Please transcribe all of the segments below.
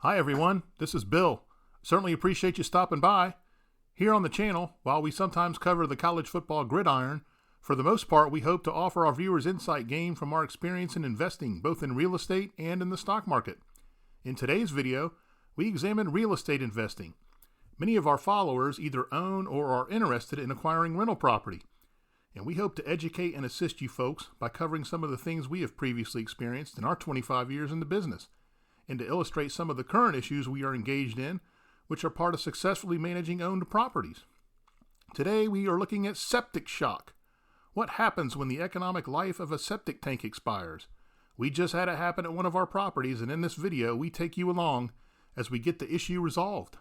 Hi everyone, this is Bill. Certainly appreciate you stopping by. Here on the channel, while we sometimes cover the college football gridiron, for the most part we hope to offer our viewers insight gained from our experience in investing, both in real estate and in the stock market. In today's video, we examine real estate investing. Many of our followers either own or are interested in acquiring rental property, and we hope to educate and assist you folks by covering some of the things we have previously experienced in our 25 years in the business, and to illustrate some of the current issues we are engaged in, which are part of successfully managing owned properties. Today we are looking at septic shock. What happens when the economic life of a septic tank expires? We just had it happen at one of our properties, and in this video we take you along as we get the issue resolved.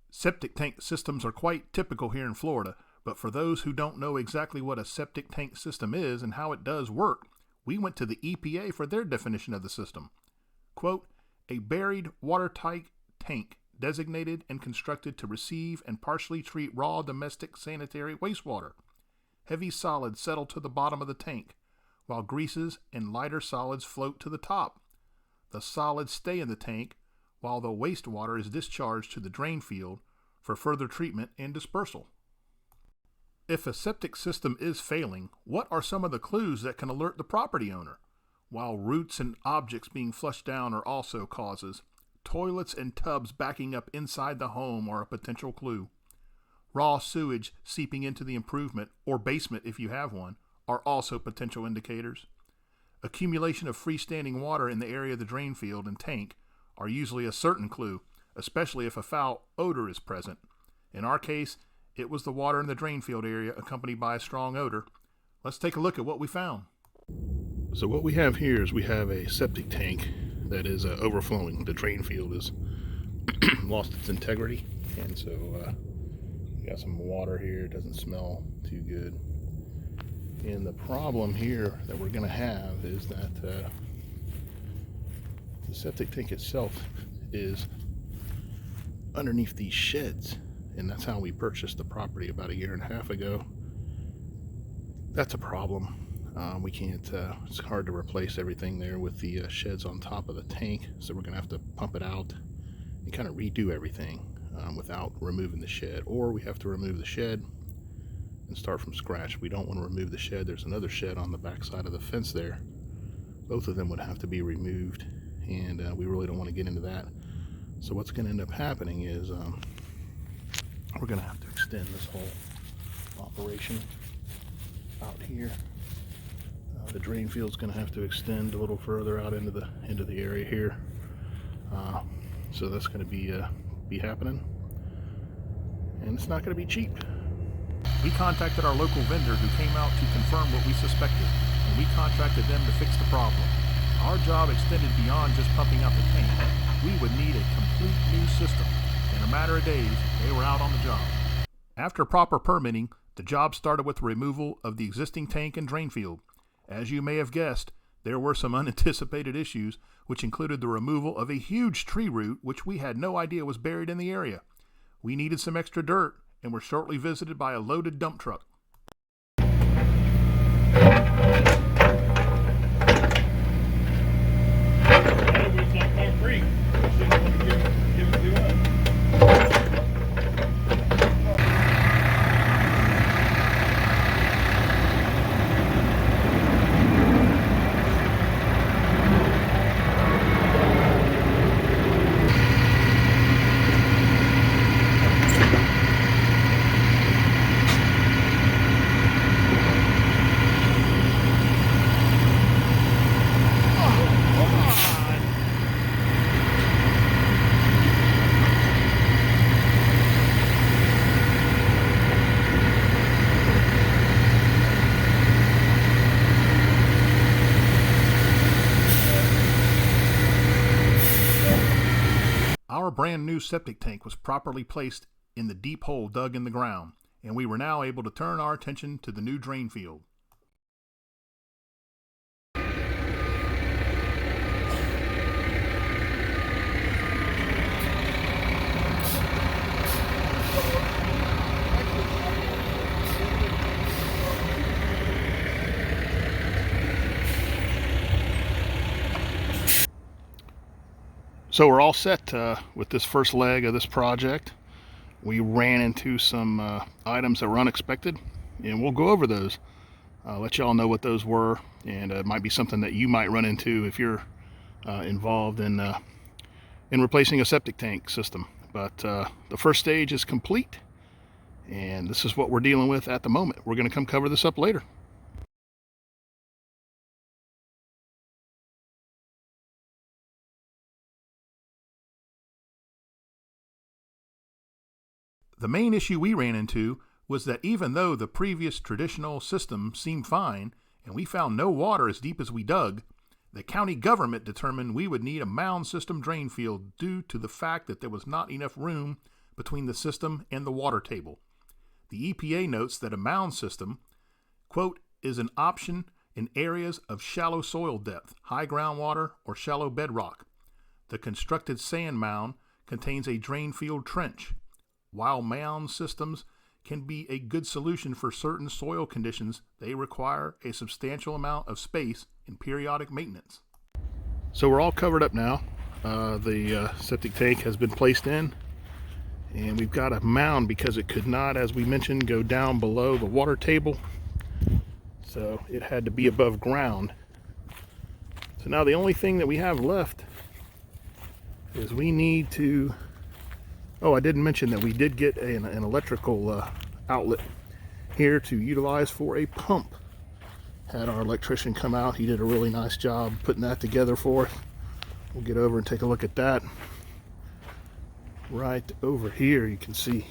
Septic tank systems are quite typical here in Florida, but for those who don't know exactly what a septic tank system is and how it does work, we went to the EPA for their definition of the system. Quote, a buried watertight tank designated and constructed to receive and partially treat raw domestic sanitary wastewater. Heavy solids settle to the bottom of the tank, while greases and lighter solids float to the top. The solids stay in the tank, while the wastewater is discharged to the drain field for further treatment and dispersal. If a septic system is failing, what are some of the clues that can alert the property owner? While roots and objects being flushed down are also causes, toilets and tubs backing up inside the home are a potential clue. Raw sewage seeping into the improvement, or basement if you have one, are also potential indicators. Accumulation of freestanding water in the area of the drain field and tank are usually a certain clue, especially if a foul odor is present. In our case, it was the water in the drain field area accompanied by a strong odor. Let's take a look at what we found. So what we have here is we have a septic tank that is overflowing. The drain field has lost its integrity, and so we got some water here. It doesn't smell too good. And the problem here that we're going to have is that the septic tank itself is underneath these sheds, and that's how we purchased the property about 1.5 years ago. That's a problem. We can't, it's hard to replace everything there with the sheds on top of the tank, so we're going to have to pump it out and kind of redo everything without removing the shed. Or we have to remove the shed and start from scratch. We don't want to remove the shed. There's another shed on the back side of the fence there. Both of them would have to be removed, and we really don't want to get into that. So what's going to end up happening is we're going to have to extend this whole operation out here. The drain field's going to have to extend a little further out into the area here. So that's going to be happening, and it's not going to be cheap. We contacted our local vendor who came out to confirm what we suspected, and we contracted them to fix the problem. Our job extended beyond just pumping out the tank. We would need a complete new system. In a matter of days, they were out on the job. After proper permitting, the job started with the removal of the existing tank and drain field. As you may have guessed, there were some unanticipated issues, which included the removal of a huge tree root which we had no idea was buried in the area. We needed some extra dirt and were shortly visited by a loaded dump truck. Our brand new septic tank was properly placed in the deep hole dug in the ground, and we were now able to turn our attention to the new drain field. So we're all set with this first leg of this project. We ran into some items that were unexpected, and we'll go over those. Let y'all know what those were, and it might be something that you might run into if you're involved in replacing a septic tank system. But the first stage is complete, and this is what we're dealing with at the moment. We're going to come cover this up later. The main issue we ran into was that even though the previous traditional system seemed fine and we found no water as deep as we dug, the county government determined we would need a mound system drain field due to the fact that there was not enough room between the system and the water table. The EPA notes that a mound system, quote, is an option in areas of shallow soil depth, high groundwater, or shallow bedrock. The constructed sand mound contains a drain field trench. While mound systems can be a good solution for certain soil conditions, they require a substantial amount of space and periodic maintenance. So we're all covered up now. The septic tank has been placed in, and we've got a mound because it could not, as we mentioned, go down below the water table. So it had to be above ground. So now the only thing that we have left is we need to... Oh, I didn't mention that we did get an electrical outlet here to utilize for a pump. Had our electrician come out. He did a really nice job putting that together for us. We'll get over and take a look at that. Right over here you can see,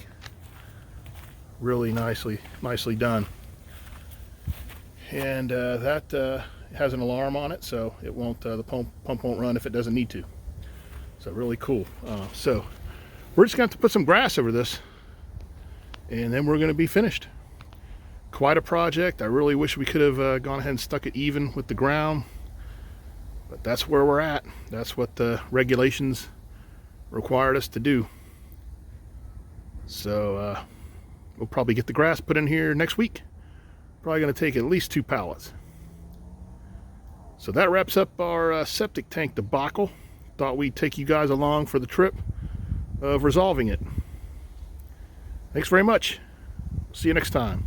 really nicely done. And that has an alarm on it, so it won't the pump won't run if it doesn't need to. So really cool. So we're just going to have to put some grass over this, and then we're going to be finished. Quite a project. I really wish we could have gone ahead and stuck it even with the ground, but that's where we're at. That's what the regulations required us to do. So we'll probably get the grass put in here next week. Probably going to take at least 2 pallets. So that wraps up our septic tank debacle. Thought we'd take you guys along for the trip of resolving it. Thanks very much. See you next time.